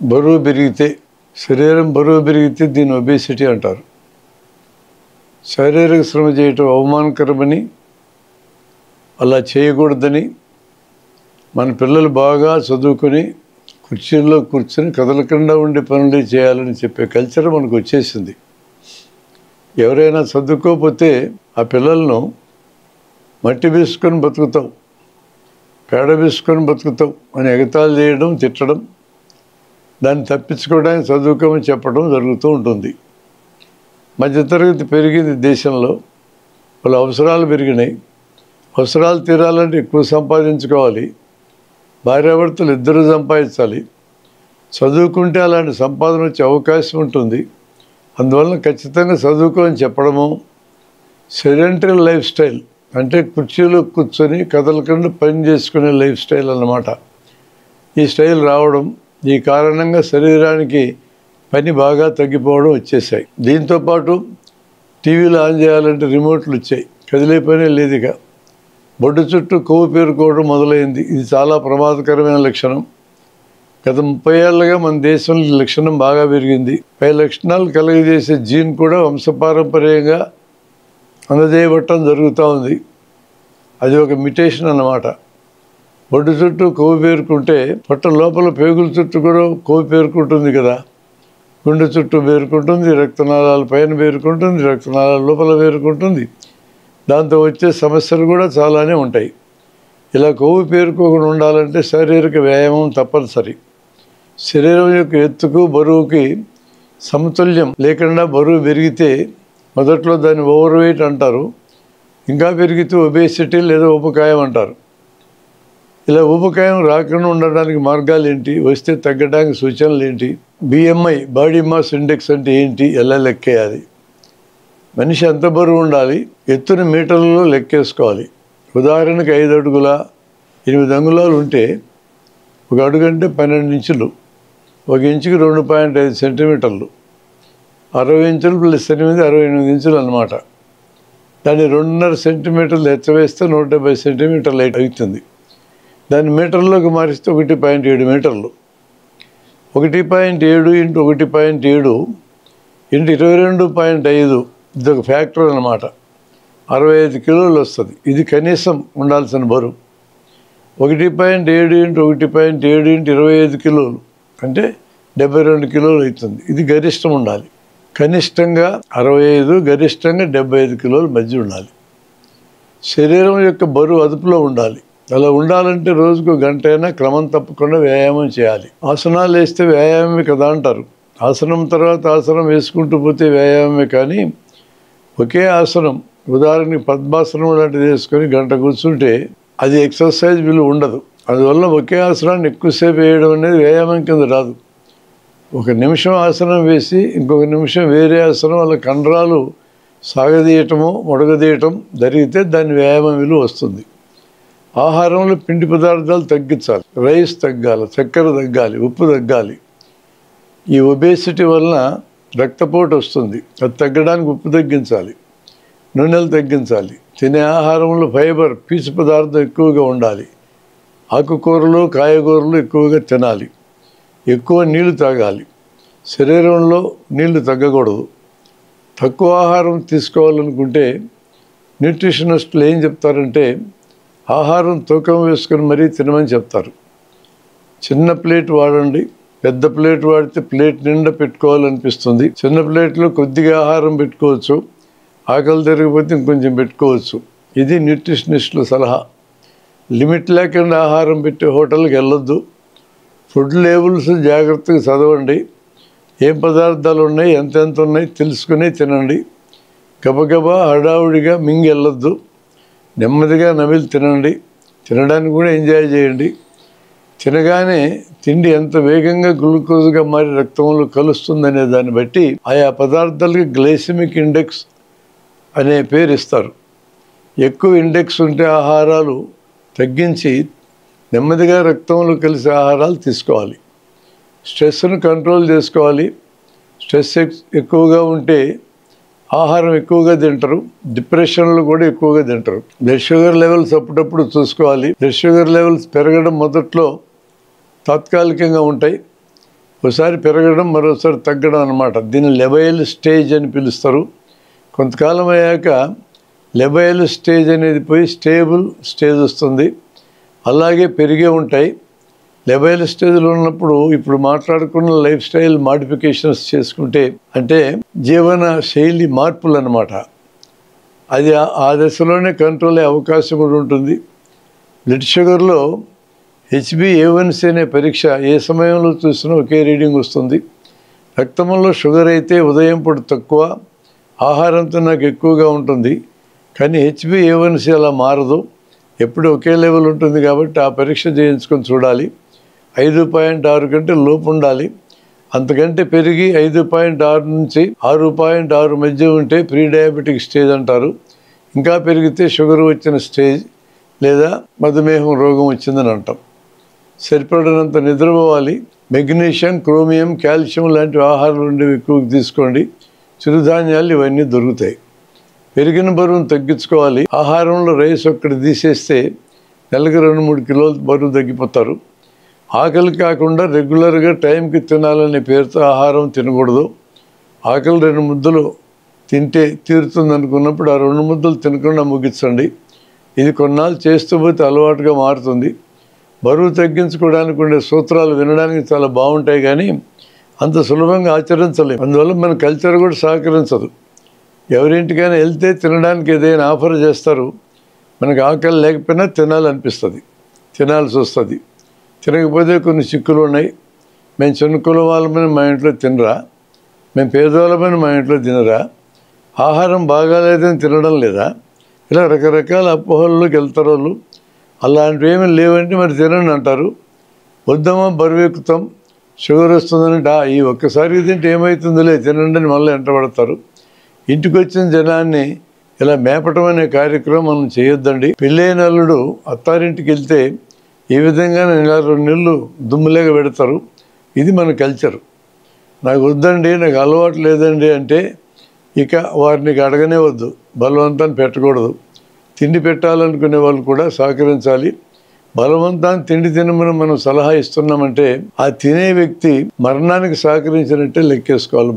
బరువు పెరిగితే శరీరం బరువు పెరిగితే దీన్ని ఒబేసిటీ అంటారు. శారీరక శ్రమ చేయటం అవమానకరమని, అలా చేయకూడదని, మన పిల్లలు బాగా చదువుకొని కుర్చీల్లో కూర్చొని కదలకుండా ఉండే పనులు చేయాలని చెప్పే కల్చర్ మనకు వచ్చేసింది. ఎవరైనా చదువుకోకపోతే ఆ పిల్లలను మట్టి వేసుకొని బతుకుతావు, పేడ వేసుకొని బతుకుతావు అని ఎగతాళి చేయడం, తిట్టడం, దాన్ని తప్పించుకోవడానికి చదువుకోమని చెప్పడం జరుగుతూ ఉంటుంది. మధ్యతరగతి పెరిగింది దేశంలో, వాళ్ళ అవసరాలు పెరిగినాయి. అవసరాలు తీరాలంటే ఎక్కువ సంపాదించుకోవాలి, భార్యాభర్తలు ఇద్దరు సంపాదించాలి. చదువుకుంటే అలాంటి సంపాదన వచ్చే అవకాశం ఉంటుంది. అందువలన ఖచ్చితంగా చదువుకోని చెప్పడము, సెడెంటరీ లైఫ్ స్టైల్ అంటే కుర్చీలో కూర్చొని కదలకుండా పని చేసుకునే లైఫ్ స్టైల్ అన్నమాట. ఈ స్టైల్ రావడం, ఈ కారణంగా శరీరానికి పని బాగా తగ్గిపోవడం వచ్చేసాయి. దీంతోపాటు టీవీలు ఆన్ చేయాలంటే రిమోట్లు వచ్చాయి, కదిలే పనే లేదు. ఇక బొడ్డు చుట్టూ కొవ్వు పేరుకోవడం మొదలైంది. ఇది చాలా ప్రమాదకరమైన లక్షణం. గత 30 ఏళ్ళగా మన దేశంలో ఈ లక్షణం బాగా పెరిగింది. పై లక్షణాలు కలుగజేసే జీన్ కూడా వంశపారంపర్యంగా అందజేయబట్టడం జరుగుతూ ఉంది. అది ఒక మ్యుటేషన్ అన్నమాట. బొడ్డు చుట్టూ కొవ్వు పేరుకుంటే పొట్ట లోపల పేగుల చుట్టూ కూడా కొవ్వు పేరుకుంటుంది కదా, గుండె చుట్టూ పేరుకుంటుంది, రక్తనాళాల పైన పేరుకుంటుంది, రక్తనాళాల లోపల పేరుకుంటుంది. దాంతో వచ్చే సమస్యలు కూడా చాలానే ఉంటాయి. ఇలా కొవ్వు పేరుకోకుండా ఉండాలంటే శారీరక వ్యాయామం తప్పనిసరి. శరీరం యొక్క ఎత్తుకు బరువుకి సమతుల్యం లేకుండా బరువు పెరిగితే మొదట్లో దాన్ని ఓవర్ వెయిట్ అంటారు, ఇంకా పెరిగితే ఒబేసిటీ లేదా ఊబకాయం అంటారు. ఇలా ఊబకాయం రాకుండా ఉండడానికి మార్గాలు ఏంటి, వస్తే తగ్గడానికి సూచనలు ఏంటి, బిఎంఐ బాడీ మాస్ ఇండెక్స్ అంటే ఏంటి, ఎలా లెక్కేయాలి, మనిషి ఎంత బరువు ఉండాలి, ఎత్తుని మీటర్లలో లెక్కేసుకోవాలి. ఉదాహరణకు 5 అడుగుల 8 అంగుళాలు ఉంటే 1 అడుగు అంటే 12 ఇంచులు, 1 ఇంచుకి 2.5 సెంటీమీటర్లు, 60 ఇంచులు ప్లస్ 8 68 ఇంచులు అన్నమాట. దాన్ని 2.5 సెంటీమీటర్లు ఎత్తవేస్తే 170 సెంటీమీటర్లు అవుతుంది. దాన్ని మీటర్లోకి మారిస్తే 1.7 మీటర్లు. 1.7 ఇంటూ 1.7 ఇంటూ 22.5 ఇది ఒక ఫ్యాక్టర్ అన్నమాట. 65 కిలోలు వస్తుంది. ఇది కనీసం ఉండాల్సిన బరువు. 1.7 ఇంటూ 1.7 ఇంటూ 25 కిలోలు అంటే 72 కిలోలు అవుతుంది. ఇది గరిష్టం ఉండాలి. కనిష్టంగా 65, గరిష్టంగా 75 కిలోల మధ్య ఉండాలి. శరీరం యొక్క బరువు అదుపులో ఉండాలి. అలా ఉండాలంటే రోజుకు 1 గంట అయినా క్రమం తప్పకుండా వ్యాయామం చేయాలి. ఆసనాలు వేస్తే వ్యాయామమే కదా అంటారు. ఆసనం తర్వాత ఆసనం వేసుకుంటూ పోతే వ్యాయామమే, కానీ ఒకే ఆసనం, ఉదాహరణకి పద్మాసనం లాంటిది వేసుకొని 1 గంట కూర్చుంటే అది ఎక్సర్సైజ్ విలువ ఉండదు. అందువల్ల ఒకే ఆసనాన్ని ఎక్కువసేపు వేయడం అనేది వ్యాయామం కింద రాదు. 1 నిమిషం ఆసనం వేసి ఇంకొక నిమిషం వేరే ఆసనం, అలా కండరాలు సాగదీయటము మొడగదీయటం జరిగితే దాని వ్యాయామం విలువ వస్తుంది. ఆహారంలో పిండి పదార్థాలు తగ్గించాలి. రైస్ తగ్గాలి, చక్కెర తగ్గాలి, ఉప్పు తగ్గాలి. ఈ ఒబేసిటీ వలన రక్తపోటు వస్తుంది. అది తగ్గడానికి ఉప్పు తగ్గించాలి, నూనెలు తగ్గించాలి. తినే ఆహారంలో ఫైబర్, పీచు పదార్థం ఎక్కువగా ఉండాలి. ఆకుకూరలు, కాయగూరలు ఎక్కువగా తినాలి. ఎక్కువ నీళ్లు తాగాలి. శరీరంలో నీళ్లు తగ్గకూడదు. తక్కువ ఆహారం తీసుకోవాలనుకుంటే న్యూట్రిషనిస్టులు ఏం చెప్తారంటే ఆహారం తూకం వేసుకొని మరీ తినమని చెప్తారు. చిన్న ప్లేట్ వాడండి, పెద్ద ప్లేట్ వాడితే ప్లేట్ నిండా పెట్టుకోవాలనిపిస్తుంది. చిన్న ప్లేట్లో కొద్దిగా ఆహారం పెట్టుకోవచ్చు, ఆకలి తిరిగిపోతే ఇంకొంచెం పెట్టుకోవచ్చు. ఇది న్యూట్రిషనిస్టుల సలహా. లిమిట్ లేకుండా ఆహారం పెట్టే హోటల్కి వెళ్ళొద్దు. ఫుడ్ లేబుల్స్ జాగ్రత్తగా చదవండి. ఏం పదార్థాలు ఉన్నాయి, ఎంతెంత ఉన్నాయి తెలుసుకుని తినండి. గబగబా హడావుడిగా మింగి వెళ్ళొద్దు. నెమ్మదిగా నమిలి తినండి. తినడానికి కూడా ఎంజాయ్ చేయండి. తినగానే తిండి ఎంత వేగంగా గ్లూకోజ్గా మారి రక్తంలో కలుస్తుందనే దాన్ని బట్టి ఆయా పదార్థాలకి గ్లైసెమిక్ ఇండెక్స్ అనే పేరు ఇస్తారు. ఎక్కువ ఇండెక్స్ ఉంటే ఆహారాలు తగ్గించి నెమ్మదిగా రక్తంలో కలిసే ఆహారాలు తీసుకోవాలి. స్ట్రెస్ను కంట్రోల్ చేసుకోవాలి. స్ట్రెస్ ఎక్కువగా ఉంటే ఆహారం ఎక్కువగా తింటారు. డిప్రెషన్లు కూడా ఎక్కువగా తింటారు. బ్లడ్ షుగర్ లెవెల్స్ అప్పుడప్పుడు చూసుకోవాలి. బ్లడ్ షుగర్ లెవెల్స్ పెరగడం మొదట్లో తాత్కాలికంగా ఉంటాయి, ఒకసారి పెరగడం మరోసారి తగ్గడం అన్నమాట. దీన్ని లెబైల్ స్టేజ్ అని పిలుస్తారు. కొంతకాలం అయ్యాక లెబైల్ స్టేజ్ అనేది పోయి స్టేబుల్ స్టేజ్ వస్తుంది. అలాగే పెరిగే ఉంటాయి. లెబైల్ స్టేజ్లో ఉన్నప్పుడు ఇప్పుడు మాట్లాడుకున్న లైఫ్ స్టైల్ మాడిఫికేషన్స్ చేసుకుంటే, అంటే జీవన శైలి మార్పులు అన్నమాట, అది ఆ దశలోనే కంట్రోల్ అయ్యే అవకాశం కూడా ఉంటుంది. బ్లడ్ షుగర్లో HbA1c అనే పరీక్ష ఏ సమయంలో చూసినా ఒకే రీడింగ్ వస్తుంది. రక్తంలో షుగర్ అయితే ఉదయం పూట తక్కువ, ఆహారంతో నాకు ఎక్కువగా ఉంటుంది. కానీ HbA1c అలా మారదు, ఎప్పుడు ఒకే లెవెల్ ఉంటుంది. కాబట్టి ఆ పరీక్ష చేయించుకొని చూడాలి. 5.6 కంటే లోపు ఉండాలి. అంతకంటే పెరిగి 5.6 నుంచి 6.6 మధ్య ఉంటే ప్రీ డయాబెటిక్ స్టేజ్ అంటారు. ఇంకా పెరిగితే షుగర్ వచ్చిన స్టేజ్ లేదా మధుమేహం రోగం వచ్చిందని అంటాం. సరిపడినంత నిద్రపోవాలి. మెగ్నీషియం, క్రోమియం, కాల్షియం లాంటి ఆహారాలు ఉండేవి ఎక్కువ తీసుకోండి. చిరుధాన్యాలు ఇవన్నీ దొరుకుతాయి. పెరిగిన బరువును తగ్గించుకోవాలి. ఆహారంలో రైస్ ఒక్కటి తీసేస్తే నెలకు 2-3 కిలోలు బరువు తగ్గిపోతారు. ఆకలి కాకుండా రెగ్యులర్గా టైంకి తినాలనే పేరుతో ఆహారం తినకూడదు. ఆకలి 2 ముద్దలు తింటే తీరుతుంది అనుకున్నప్పుడు ఆ 2 ముద్దలు తినకుండా ముగించండి. ఇది కొన్నాళ్ళు చేస్తూ పోతే అలవాటుగా మారుతుంది. బరువు తగ్గించుకోవడానికి ఉండే సూత్రాలు వినడానికి చాలా బాగుంటాయి, కానీ అంత సులభంగా ఆచరించలేము. అందువల్ల మన కల్చర్ కూడా సహకరించదు. ఎవరింటికైనా వెళ్తే తినడానికి ఏదైనా ఆఫర్ చేస్తారు. మనకు ఆకలి లేకపోయినా తినాలనిపిస్తుంది, తినాల్సి వస్తుంది. తినకపోతే కొన్ని చిక్కులు ఉన్నాయి. మేము చిన్న కులం వాళ్ళమని మా ఇంట్లో తినరా, మేము పేదవాళ్ళమని మా ఇంట్లో తినరా, ఆహారం బాగాలేదని తినడం లేదా, ఇలా రకరకాల అపోహల్లోకి వెళ్తారు వాళ్ళు. అలాంటివి ఏమీ లేవంటే మరి తినండి అంటారు. వద్దామా బరువు ఎక్కుతాం, షుగర్ వస్తుందంటే ఈ ఒక్కసారి తింటే ఏమవుతుందిలే తినండి అని మళ్ళీ వెంటబడతారు. ఇంటికి వచ్చిన జనాన్ని ఇలా మేపటం అనే కార్యక్రమం మనం చేయొద్దండి. పెళ్ళైన అల్లుడు అత్తారింటికి వెళ్తే ఈ విధంగా 2 నెలలు దుమ్ములేగా పెడతారు. ఇది మన కల్చర్. నాకు వద్దండి, నాకు అలవాటు లేదండి అంటే ఇక వారిని అడగనే వద్దు, బలవంతాన్ని పెట్టకూడదు. తిండి పెట్టాలనుకునే వాళ్ళు కూడా సహకరించాలి. బలవంతాన్ని తిండి తినమని మనం సలహా ఇస్తున్నామంటే ఆ తినే వ్యక్తి మరణానికి సహకరించినట్టే లెక్కేసుకోవాలి.